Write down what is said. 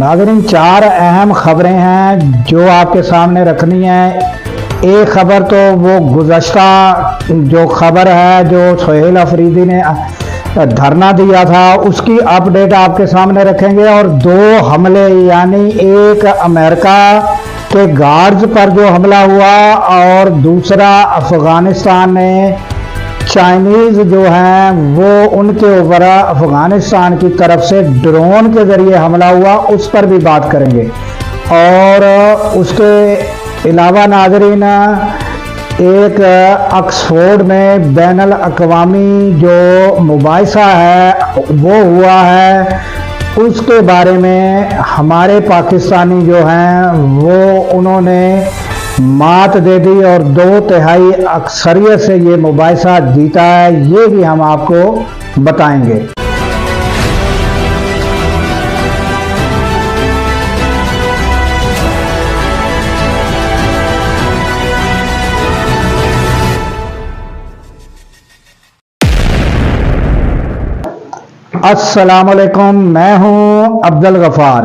नाज़रीन, चार अहम खबरें हैं जो आपके सामने रखनी है। एक खबर तो वो गुज़श्ता जो खबर है जो सुहेल अफरीदी ने धरना दिया था उसकी अपडेट आपके सामने रखेंगे, और दो हमले यानी एक अमेरिका के गार्ड्स पर जो हमला हुआ और दूसरा अफगानिस्तान में चाइनीज़ जो हैं वो उनके ऊपर अफगानिस्तान की तरफ से ड्रोन के ज़रिए हमला हुआ, उस पर भी बात करेंगे। और उसके अलावा नाज़रीन, एक ऑक्सफोर्ड में बैनुल अक़वामी जो मुबाहिसा है वो हुआ है, उसके बारे में हमारे पाकिस्तानी जो हैं वो उन्होंने मात दे दी और 2/3 अक्सरियत से ये मुबाहिसा जीता है, ये भी हम आपको बताएंगे। अस्सलाम वालेकुम, मैं हूं अब्दुल गफार।